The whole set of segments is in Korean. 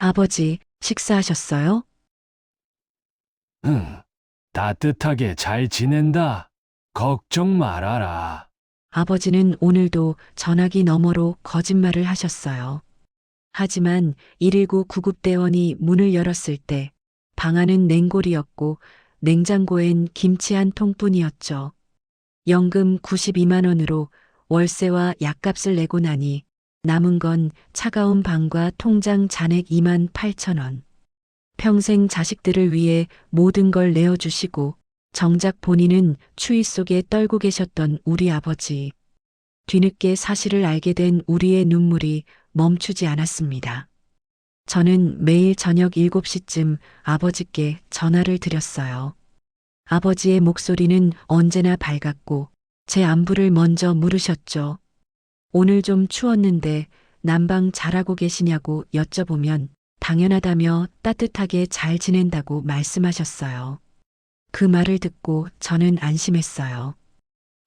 아버지, 식사하셨어요? 응, 따뜻하게 잘 지낸다. 걱정 말아라. 아버지는 오늘도 전화기 너머로 거짓말을 하셨어요. 하지만 119 구급대원이 문을 열었을 때 방 안은 냉골이었고 냉장고엔 김치 한 통뿐이었죠. 연금 92만 원으로 월세와 약값을 내고 나니 남은 건 차가운 방과 통장 잔액 2만 8천 원. 평생 자식들을 위해 모든 걸 내어주시고 정작 본인은 추위 속에 떨고 계셨던 우리 아버지. 뒤늦게 사실을 알게 된 우리의 눈물이 멈추지 않았습니다. 저는 매일 저녁 7시쯤 아버지께 전화를 드렸어요. 아버지의 목소리는 언제나 밝았고 제 안부를 먼저 물으셨죠. 오늘 좀 추웠는데 난방 잘하고 계시냐고 여쭤보면 당연하다며 따뜻하게 잘 지낸다고 말씀하셨어요. 그 말을 듣고 저는 안심했어요.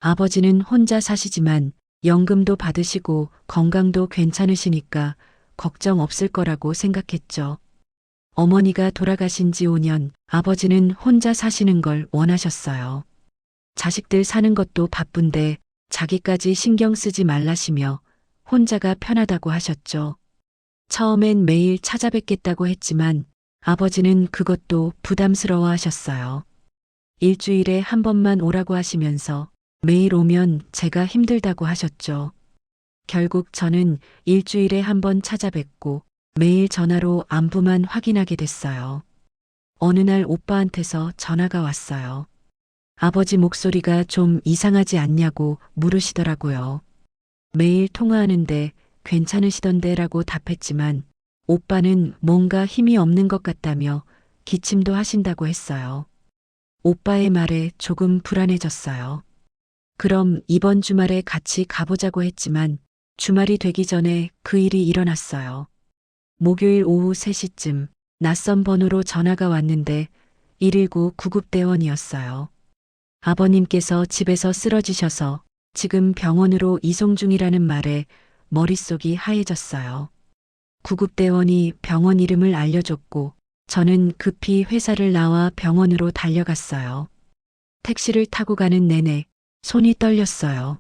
아버지는 혼자 사시지만 연금도 받으시고 건강도 괜찮으시니까 걱정 없을 거라고 생각했죠. 어머니가 돌아가신 지 5년, 아버지는 혼자 사시는 걸 원하셨어요. 자식들 사는 것도 바쁜데 자기까지 신경 쓰지 말라시며 혼자가 편하다고 하셨죠. 처음엔 매일 찾아뵙겠다고 했지만 아버지는 그것도 부담스러워 하셨어요. 일주일에 한 번만 오라고 하시면서 매일 오면 제가 힘들다고 하셨죠. 결국 저는 일주일에 한 번 찾아뵙고 매일 전화로 안부만 확인하게 됐어요. 어느 날 오빠한테서 전화가 왔어요. 아버지 목소리가 좀 이상하지 않냐고 물으시더라고요. 매일 통화하는데 괜찮으시던데라고 답했지만 오빠는 뭔가 힘이 없는 것 같다며 기침도 하신다고 했어요. 오빠의 말에 조금 불안해졌어요. 그럼 이번 주말에 같이 가보자고 했지만 주말이 되기 전에 그 일이 일어났어요. 목요일 오후 3시쯤 낯선 번호로 전화가 왔는데 119 구급대원이었어요. 아버님께서 집에서 쓰러지셔서 지금 병원으로 이송 중이라는 말에 머릿속이 하얘졌어요. 구급대원이 병원 이름을 알려줬고 저는 급히 회사를 나와 병원으로 달려갔어요. 택시를 타고 가는 내내 손이 떨렸어요.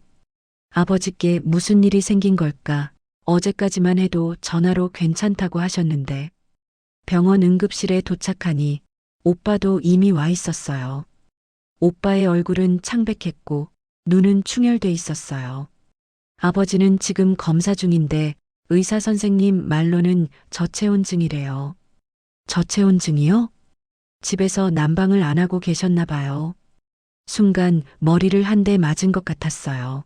아버지께 무슨 일이 생긴 걸까? 어제까지만 해도 전화로 괜찮다고 하셨는데 병원 응급실에 도착하니 오빠도 이미 와 있었어요. 오빠의 얼굴은 창백했고 눈은 충혈돼 있었어요. 아버지는 지금 검사 중인데 의사 선생님 말로는 저체온증이래요. 저체온증이요? 집에서 난방을 안 하고 계셨나 봐요. 순간 머리를 한 대 맞은 것 같았어요.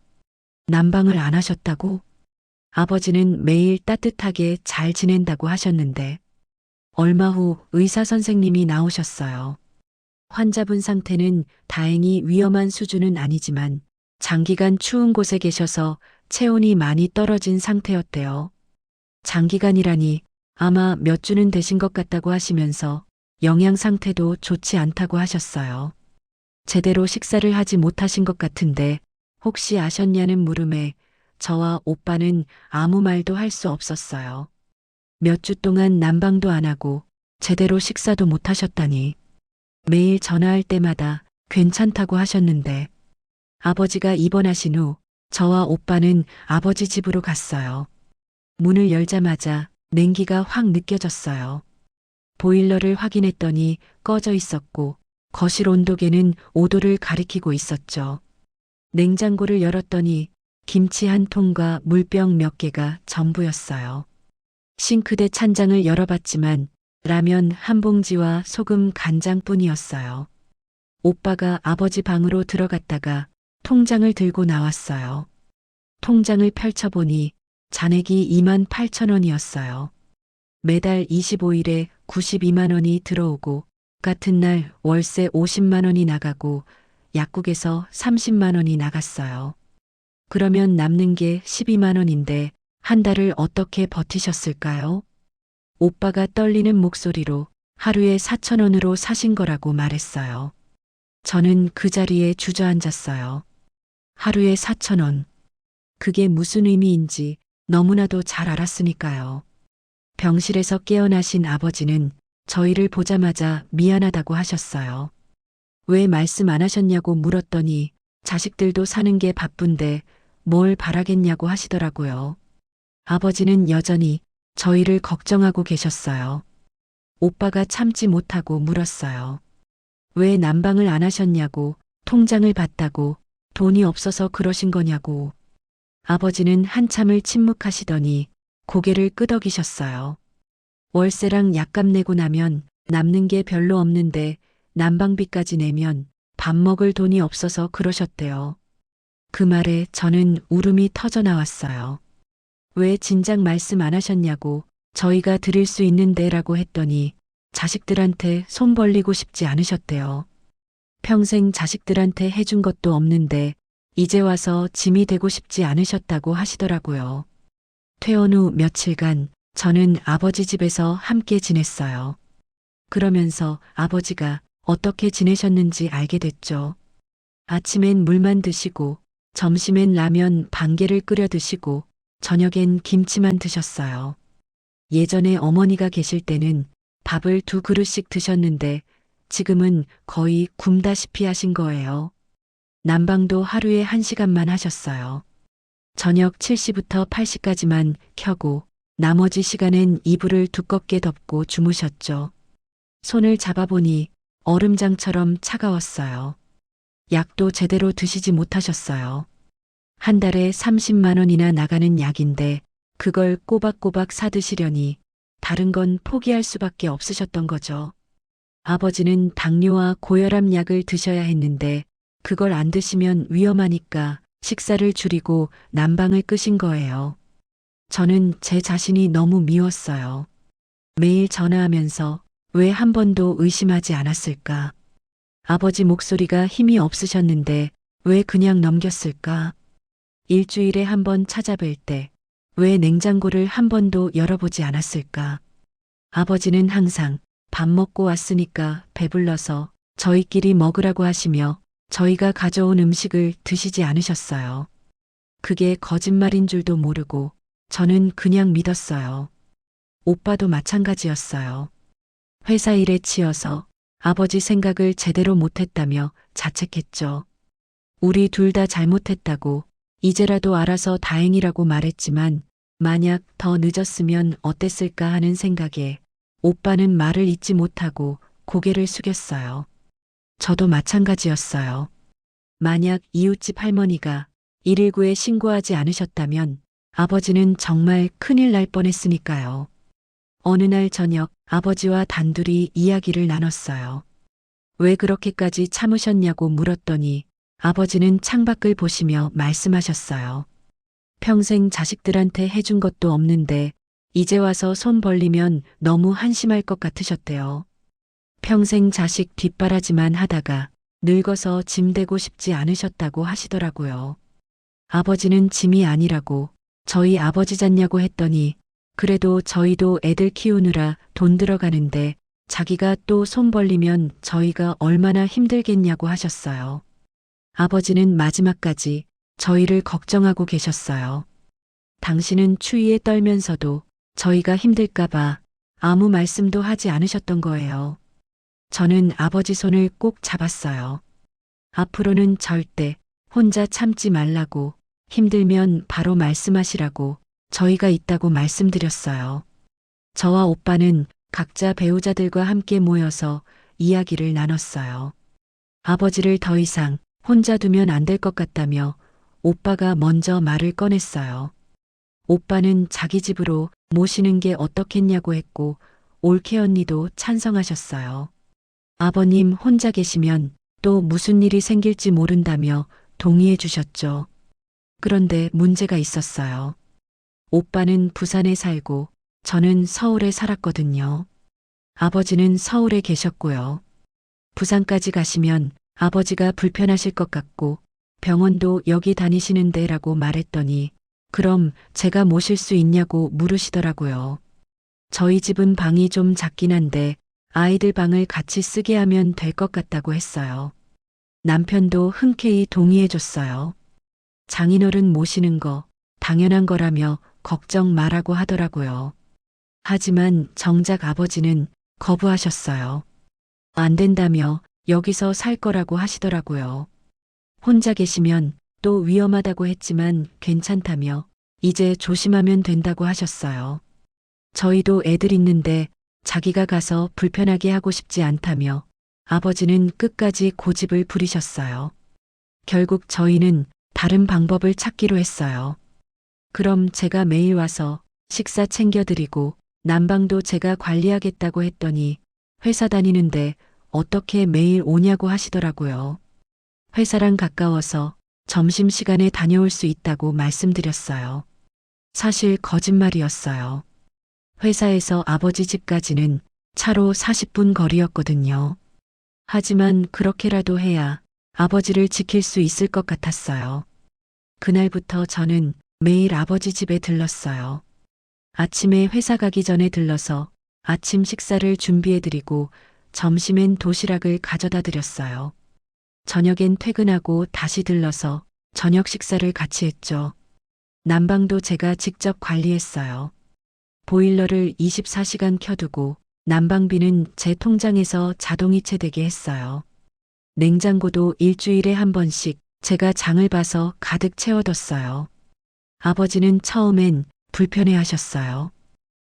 난방을 안 하셨다고? 아버지는 매일 따뜻하게 잘 지낸다고 하셨는데 얼마 후 의사 선생님이 나오셨어요. 환자분 상태는 다행히 위험한 수준은 아니지만 장기간 추운 곳에 계셔서 체온이 많이 떨어진 상태였대요. 장기간이라니 아마 몇 주는 되신 것 같다고 하시면서 영양 상태도 좋지 않다고 하셨어요. 제대로 식사를 하지 못하신 것 같은데 혹시 아셨냐는 물음에 저와 오빠는 아무 말도 할 수 없었어요. 몇 주 동안 난방도 안 하고 제대로 식사도 못 하셨다니. 매일 전화할 때마다 괜찮다고 하셨는데 아버지가 입원하신 후 저와 오빠는 아버지 집으로 갔어요. 문을 열자마자 냉기가 확 느껴졌어요. 보일러를 확인했더니 꺼져 있었고 거실 온도계는 5도를 가리키고 있었죠. 냉장고를 열었더니 김치 한 통과 물병 몇 개가 전부였어요. 싱크대 찬장을 열어봤지만 라면 한 봉지와 소금 간장뿐이었어요. 오빠가 아버지 방으로 들어갔다가 통장을 들고 나왔어요. 통장을 펼쳐보니 잔액이 2만 8천 원이었어요. 매달 25일에 92만 원이 들어오고 같은 날 월세 50만 원이 나가고 약국에서 30만 원이 나갔어요. 그러면 남는 게 12만 원인데 한 달을 어떻게 버티셨을까요? 오빠가 떨리는 목소리로 하루에 4천 원으로 사신 거라고 말했어요. 저는 그 자리에 주저앉았어요. 하루에 4천 원. 그게 무슨 의미인지 너무나도 잘 알았으니까요. 병실에서 깨어나신 아버지는 저희를 보자마자 미안하다고 하셨어요. 왜 말씀 안 하셨냐고 물었더니 자식들도 사는 게 바쁜데 뭘 바라겠냐고 하시더라고요. 아버지는 여전히 저희를 걱정하고 계셨어요. 오빠가 참지 못하고 물었어요. 왜 난방을 안 하셨냐고, 통장을 봤다고, 돈이 없어서 그러신 거냐고. 아버지는 한참을 침묵하시더니 고개를 끄덕이셨어요. 월세랑 약값 내고 나면 남는 게 별로 없는데 난방비까지 내면 밥 먹을 돈이 없어서 그러셨대요. 그 말에 저는 울음이 터져 나왔어요. 왜 진작 말씀 안 하셨냐고 저희가 드릴 수 있는데라고 했더니 자식들한테 손 벌리고 싶지 않으셨대요. 평생 자식들한테 해준 것도 없는데 이제 와서 짐이 되고 싶지 않으셨다고 하시더라고요. 퇴원 후 며칠간 저는 아버지 집에서 함께 지냈어요. 그러면서 아버지가 어떻게 지내셨는지 알게 됐죠. 아침엔 물만 드시고 점심엔 라면 반 개를 끓여 드시고 저녁엔 김치만 드셨어요. 예전에 어머니가 계실 때는 밥을 2그릇씩 드셨는데 지금은 거의 굶다시피 하신 거예요. 난방도 하루에 1시간만 하셨어요. 저녁 7시부터 8시까지만 켜고 나머지 시간엔 이불을 두껍게 덮고 주무셨죠. 손을 잡아보니 얼음장처럼 차가웠어요. 약도 제대로 드시지 못하셨어요. 한 달에 30만 원이나 나가는 약인데 그걸 꼬박꼬박 사드시려니 다른 건 포기할 수밖에 없으셨던 거죠. 아버지는 당뇨와 고혈압 약을 드셔야 했는데 그걸 안 드시면 위험하니까 식사를 줄이고 난방을 끄신 거예요. 저는 제 자신이 너무 미웠어요. 매일 전화하면서 왜 한 번도 의심하지 않았을까? 아버지 목소리가 힘이 없으셨는데 왜 그냥 넘겼을까? 일주일에 한 번 찾아뵐 때 왜 냉장고를 한 번도 열어보지 않았을까? 아버지는 항상 밥 먹고 왔으니까 배불러서 저희끼리 먹으라고 하시며 저희가 가져온 음식을 드시지 않으셨어요. 그게 거짓말인 줄도 모르고 저는 그냥 믿었어요. 오빠도 마찬가지였어요. 회사 일에 치여서 아버지 생각을 제대로 못했다며 자책했죠. 우리 둘 다 잘못했다고 이제라도 알아서 다행이라고 말했지만 만약 더 늦었으면 어땠을까 하는 생각에 오빠는 말을 잇지 못하고 고개를 숙였어요. 저도 마찬가지였어요. 만약 이웃집 할머니가 119에 신고하지 않으셨다면 아버지는 정말 큰일 날 뻔했으니까요. 어느 날 저녁 아버지와 단둘이 이야기를 나눴어요. 왜 그렇게까지 참으셨냐고 물었더니 아버지는 창밖을 보시며 말씀하셨어요. 평생 자식들한테 해준 것도 없는데 이제 와서 손 벌리면 너무 한심할 것 같으셨대요. 평생 자식 뒷바라지만 하다가 늙어서 짐 되고 싶지 않으셨다고 하시더라고요. 아버지는 짐이 아니라고 저희 아버지 잤냐고 했더니 그래도 저희도 애들 키우느라 돈 들어가는데 자기가 또 손 벌리면 저희가 얼마나 힘들겠냐고 하셨어요. 아버지는 마지막까지 저희를 걱정하고 계셨어요. 당신은 추위에 떨면서도 저희가 힘들까봐 아무 말씀도 하지 않으셨던 거예요. 저는 아버지 손을 꼭 잡았어요. 앞으로는 절대 혼자 참지 말라고 힘들면 바로 말씀하시라고 저희가 있다고 말씀드렸어요. 저와 오빠는 각자 배우자들과 함께 모여서 이야기를 나눴어요. 아버지를 더 이상 혼자 두면 안 될 것 같다며 오빠가 먼저 말을 꺼냈어요. 오빠는 자기 집으로 모시는 게 어떻겠냐고 했고 올케 언니도 찬성하셨어요. 아버님 혼자 계시면 또 무슨 일이 생길지 모른다며 동의해 주셨죠. 그런데 문제가 있었어요. 오빠는 부산에 살고 저는 서울에 살았거든요. 아버지는 서울에 계셨고요. 부산까지 가시면 아버지가 불편하실 것 같고 병원도 여기 다니시는데 라고 말했더니 그럼 제가 모실 수 있냐고 물으시더라고요. 저희 집은 방이 좀 작긴 한데 아이들 방을 같이 쓰게 하면 될 것 같다고 했어요. 남편도 흔쾌히 동의해 줬어요. 장인어른 모시는 거 당연한 거라며 걱정 말라고 하더라고요. 하지만 정작 아버지는 거부하셨어요. 안 된다며 여기서 살 거라고 하시더라고요. 혼자 계시면 또 위험하다고 했지만 괜찮다며 이제 조심하면 된다고 하셨어요. 저희도 애들 있는데 자기가 가서 불편하게 하고 싶지 않다며 아버지는 끝까지 고집을 부리셨어요. 결국 저희는 다른 방법을 찾기로 했어요. 그럼 제가 매일 와서 식사 챙겨드리고 난방도 제가 관리하겠다고 했더니 회사 다니는데 어떻게 매일 오냐고 하시더라고요. 회사랑 가까워서 점심시간에 다녀올 수 있다고 말씀드렸어요. 사실 거짓말이었어요. 회사에서 아버지 집까지는 차로 40분 거리였거든요. 하지만 그렇게라도 해야 아버지를 지킬 수 있을 것 같았어요. 그날부터 저는 매일 아버지 집에 들렀어요. 아침에 회사 가기 전에 들러서 아침 식사를 준비해드리고 점심엔 도시락을 가져다 드렸어요. 저녁엔 퇴근하고 다시 들러서 저녁 식사를 같이 했죠. 난방도 제가 직접 관리했어요. 보일러를 24시간 켜두고 난방비는 제 통장에서 자동이체되게 했어요. 냉장고도 일주일에 한 번씩 제가 장을 봐서 가득 채워뒀어요. 아버지는 처음엔 불편해 하셨어요.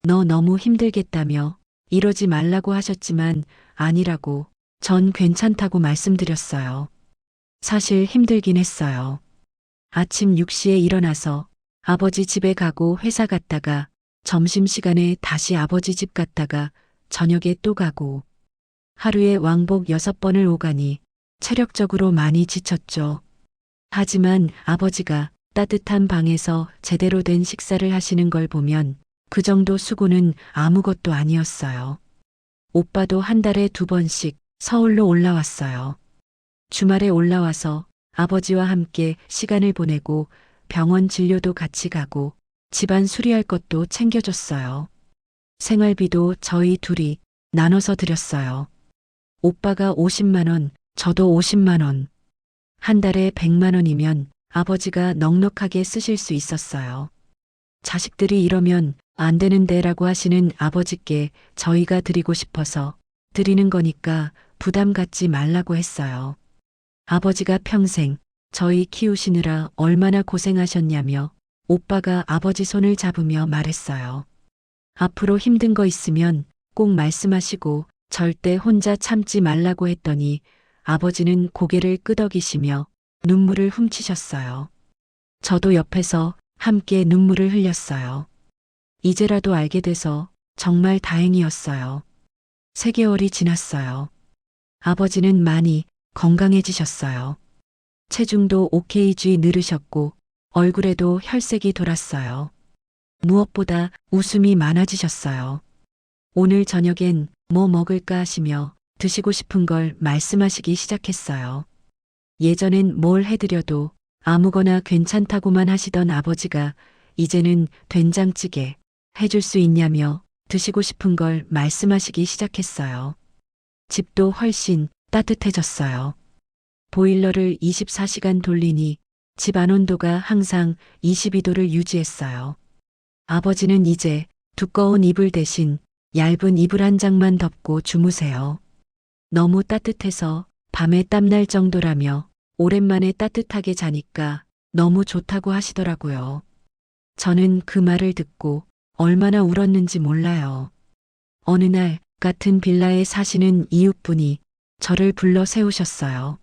너 너무 힘들겠다며 이러지 말라고 하셨지만 아니라고 전 괜찮다고 말씀드렸어요. 사실 힘들긴 했어요. 아침 6시에 일어나서 아버지 집에 가고 회사 갔다가 점심시간에 다시 아버지 집 갔다가 저녁에 또 가고 하루에 왕복 6번을 오가니 체력적으로 많이 지쳤죠. 하지만 아버지가 따뜻한 방에서 제대로 된 식사를 하시는 걸 보면 그 정도 수고는 아무것도 아니었어요. 오빠도 한 달에 2번씩 서울로 올라왔어요. 주말에 올라와서 아버지와 함께 시간을 보내고 병원 진료도 같이 가고 집안 수리할 것도 챙겨줬어요. 생활비도 저희 둘이 나눠서 드렸어요. 오빠가 50만 원, 저도 50만 원. 한 달에 100만 원이면 아버지가 넉넉하게 쓰실 수 있었어요. 자식들이 이러면 안 되는데라고 하시는 아버지께 저희가 드리고 싶어서 드리는 거니까 부담 갖지 말라고 했어요. 아버지가 평생 저희 키우시느라 얼마나 고생하셨냐며 오빠가 아버지 손을 잡으며 말했어요. 앞으로 힘든 거 있으면 꼭 말씀하시고 절대 혼자 참지 말라고 했더니 아버지는 고개를 끄덕이시며 눈물을 훔치셨어요. 저도 옆에서 함께 눈물을 흘렸어요. 이제라도 알게 돼서 정말 다행이었어요. 3개월이 지났어요. 아버지는 많이 건강해지셨어요. 체중도 OKG 늘으셨고 얼굴에도 혈색이 돌았어요. 무엇보다 웃음이 많아지셨어요. 오늘 저녁엔 뭐 먹을까 하시며 드시고 싶은 걸 말씀하시기 시작했어요. 예전엔 뭘 해드려도 아무거나 괜찮다고만 하시던 아버지가 이제는 된장찌개 해줄 수 있냐며 드시고 싶은 걸 말씀하시기 시작했어요. 집도 훨씬 따뜻해졌어요. 보일러를 24시간 돌리니 집 안 온도가 항상 22도를 유지했어요. 아버지는 이제 두꺼운 이불 대신 얇은 이불 한 장만 덮고 주무세요. 너무 따뜻해서 밤에 땀날 정도라며 오랜만에 따뜻하게 자니까 너무 좋다고 하시더라고요. 저는 그 말을 듣고 얼마나 울었는지 몰라요. 어느 날 같은 빌라에 사시는 이웃분이 저를 불러 세우셨어요.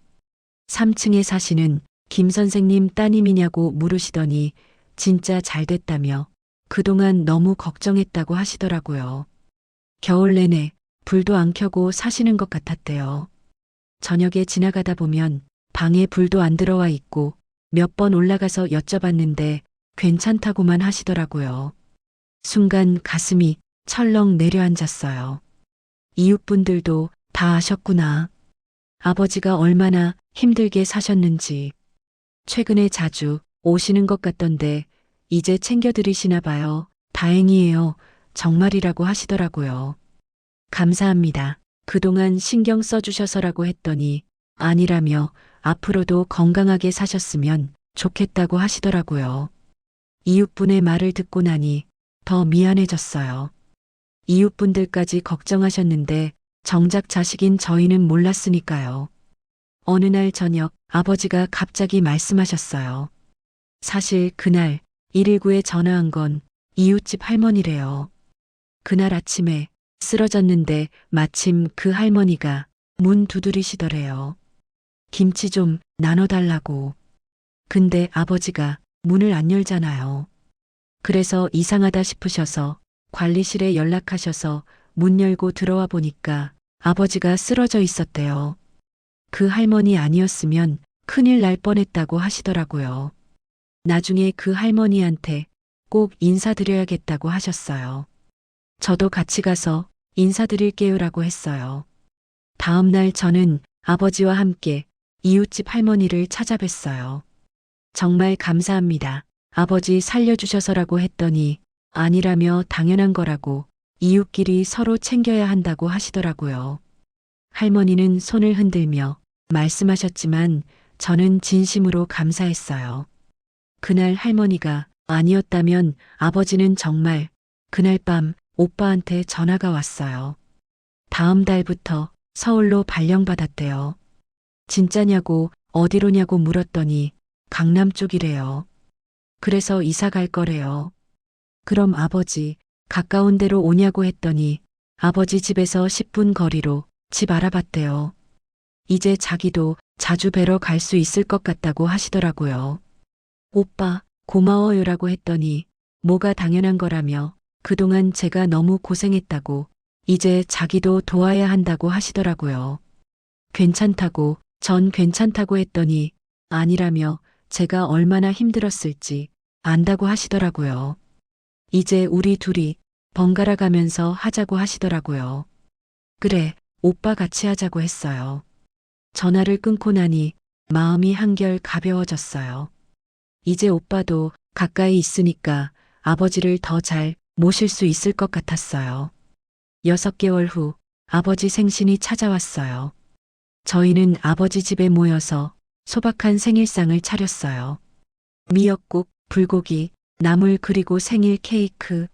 3층에 사시는 김 선생님 따님이냐고 물으시더니 진짜 잘 됐다며 그동안 너무 걱정했다고 하시더라고요. 겨울 내내 불도 안 켜고 사시는 것 같았대요. 저녁에 지나가다 보면 방에 불도 안 들어와 있고 몇 번 올라가서 여쭤봤는데 괜찮다고만 하시더라고요. 순간 가슴이 철렁 내려앉았어요. 이웃분들도 다 아셨구나. 아버지가 얼마나 힘들게 사셨는지. 최근에 자주 오시는 것 같던데 이제 챙겨드리시나 봐요. 다행이에요. 정말이라고 하시더라고요. 감사합니다. 그동안 신경 써주셔서라고 했더니 아니라며 앞으로도 건강하게 사셨으면 좋겠다고 하시더라고요. 이웃분의 말을 듣고 나니 더 미안해졌어요. 이웃분들까지 걱정하셨는데 정작 자식인 저희는 몰랐으니까요. 어느 날 저녁 아버지가 갑자기 말씀하셨어요. 사실 그날 119에 전화한 건 이웃집 할머니래요. 그날 아침에 쓰러졌는데 마침 그 할머니가 문 두드리시더래요. 김치 좀 나눠달라고. 근데 아버지가 문을 안 열잖아요. 그래서 이상하다 싶으셔서 관리실에 연락하셔서 문 열고 들어와 보니까 아버지가 쓰러져 있었대요. 그 할머니 아니었으면 큰일 날 뻔했다고 하시더라고요. 나중에 그 할머니한테 꼭 인사드려야겠다고 하셨어요. 저도 같이 가서 인사드릴게요라고 했어요. 다음 날 저는 아버지와 함께 이웃집 할머니를 찾아뵀어요. 정말 감사합니다. 아버지 살려주셔서라고 했더니 아니라며 당연한 거라고 이웃끼리 서로 챙겨야 한다고 하시더라고요. 할머니는 손을 흔들며 말씀하셨지만 저는 진심으로 감사했어요. 그날 할머니가 아니었다면 아버지는 정말 그날 밤 오빠한테 전화가 왔어요. 다음 달부터 서울로 발령받았대요. 진짜냐고 어디로냐고 물었더니 강남 쪽이래요. 그래서 이사 갈 거래요. 그럼 아버지 가까운 데로 오냐고 했더니 아버지 집에서 10분 거리로 집 알아봤대요. 이제 자기도 자주 뵈러 갈 수 있을 것 같다고 하시더라고요. 오빠 고마워요라고 했더니 뭐가 당연한 거라며 그동안 제가 너무 고생했다고 이제 자기도 도와야 한다고 하시더라고요. 괜찮다고 전 괜찮다고 했더니 아니라며 제가 얼마나 힘들었을지 안다고 하시더라고요. 이제 우리 둘이 번갈아 가면서 하자고 하시더라고요. 그래, 오빠 같이 하자고 했어요. 전화를 끊고 나니 마음이 한결 가벼워졌어요. 이제 오빠도 가까이 있으니까 아버지를 더 잘 모실 수 있을 것 같았어요. 6개월 후 아버지 생신이 찾아왔어요. 저희는 아버지 집에 모여서 소박한 생일상을 차렸어요. 미역국, 불고기, 나물 그리고 생일 케이크.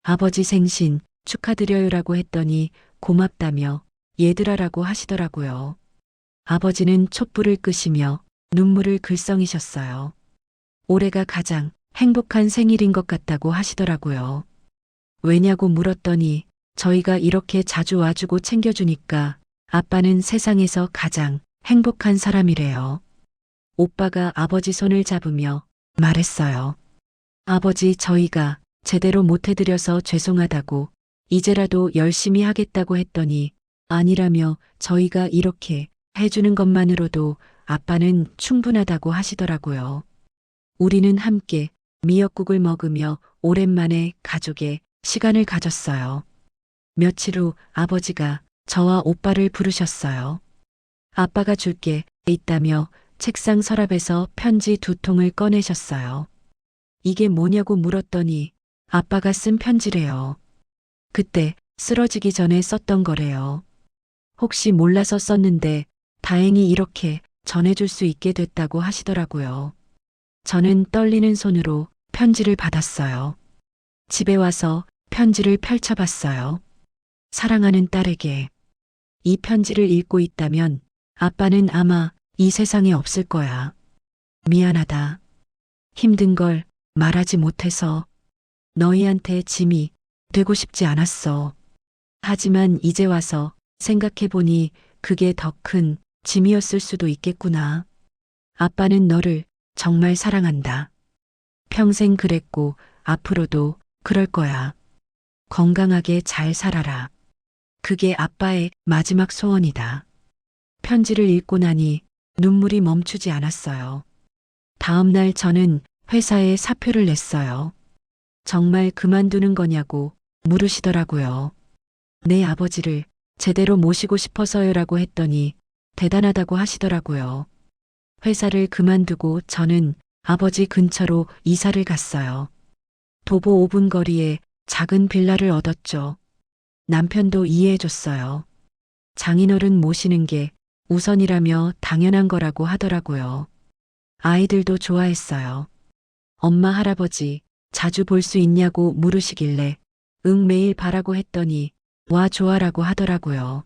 아버지 생신 축하드려요라고 했더니 고맙다며 얘들아라고 하시더라고요. 아버지는 촛불을 끄시며 눈물을 글썽이셨어요. 올해가 가장 행복한 생일인 것 같다고 하시더라고요. 왜냐고 물었더니 저희가 이렇게 자주 와주고 챙겨주니까 아빠는 세상에서 가장 행복한 사람이래요. 오빠가 아버지 손을 잡으며 말했어요. 아버지 저희가 제대로 못해드려서 죄송하다고 이제라도 열심히 하겠다고 했더니 아니라며 저희가 이렇게 해주는 것만으로도 아빠는 충분하다고 하시더라고요. 우리는 함께 미역국을 먹으며 오랜만에 가족의 시간을 가졌어요. 며칠 후 아버지가 저와 오빠를 부르셨어요. 아빠가 줄 게 있다며 책상 서랍에서 편지 2통을 꺼내셨어요. 이게 뭐냐고 물었더니 아빠가 쓴 편지래요. 그때 쓰러지기 전에 썼던 거래요. 혹시 몰라서 썼는데 다행히 이렇게 전해줄 수 있게 됐다고 하시더라고요. 저는 떨리는 손으로 편지를 받았어요. 집에 와서 편지를 펼쳐봤어요. 사랑하는 딸에게. 이 편지를 읽고 있다면 아빠는 아마 이 세상에 없을 거야. 미안하다. 힘든 걸 말하지 못해서 너희한테 짐이 되고 싶지 않았어. 하지만 이제 와서 생각해보니 그게 더 큰 짐이었을 수도 있겠구나. 아빠는 너를 정말 사랑한다. 평생 그랬고 앞으로도 그럴 거야. 건강하게 잘 살아라. 그게 아빠의 마지막 소원이다. 편지를 읽고 나니 눈물이 멈추지 않았어요. 다음 날 저는 회사에 사표를 냈어요. 정말 그만두는 거냐고 물으시더라고요. 내 아버지를 제대로 모시고 싶어서요라고 했더니 대단하다고 하시더라고요. 회사를 그만두고 저는 아버지 근처로 이사를 갔어요. 도보 5분 거리에 작은 빌라를 얻었죠. 남편도 이해해줬어요. 장인어른 모시는 게 우선이라며 당연한 거라고 하더라고요. 아이들도 좋아했어요. 엄마 할아버지 자주 볼 수 있냐고 물으시길래 응, 매일 바라고 했더니 와 좋아라고 하더라고요.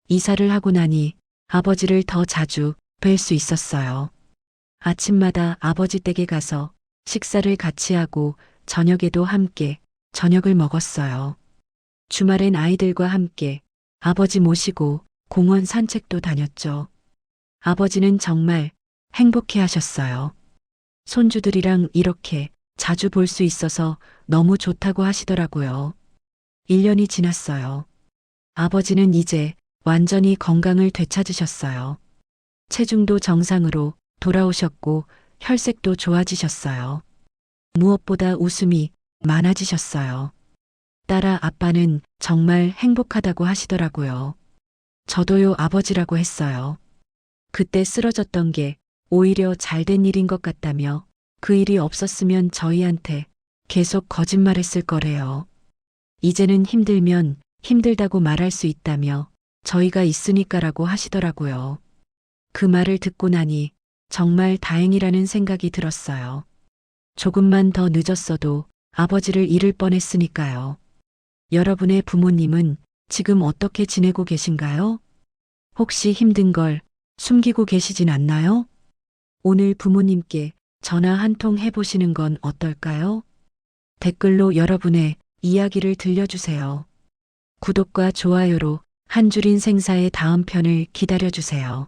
이사를 하고 나니 아버지를 더 자주 뵐 수 있었어요. 아침마다 아버지 댁에 가서 식사를 같이 하고 저녁에도 함께 저녁을 먹었어요. 주말엔 아이들과 함께 아버지 모시고 공원 산책도 다녔죠. 아버지는 정말 행복해 하셨어요. 손주들이랑 이렇게 자주 볼 수 있어서 너무 좋다고 하시더라고요. 1년이 지났어요. 아버지는 이제 완전히 건강을 되찾으셨어요. 체중도 정상으로 돌아오셨고 혈색도 좋아지셨어요. 무엇보다 웃음이 많아지셨어요. 딸아, 아빠는 정말 행복하다고 하시더라고요. 저도요, 아버지라고 했어요. 그때 쓰러졌던 게 오히려 잘된 일인 것 같다며 그 일이 없었으면 저희한테 계속 거짓말했을 거래요. 이제는 힘들면 힘들다고 말할 수 있다며 저희가 있으니까라고 하시더라고요. 그 말을 듣고 나니 정말 다행이라는 생각이 들었어요. 조금만 더 늦었어도 아버지를 잃을 뻔했으니까요. 여러분의 부모님은 지금 어떻게 지내고 계신가요? 혹시 힘든 걸 숨기고 계시진 않나요? 오늘 부모님께 전화 한 통 해보시는 건 어떨까요? 댓글로 여러분의 이야기를 들려주세요. 구독과 좋아요로 한 줄 인생사의 다음 편을 기다려주세요.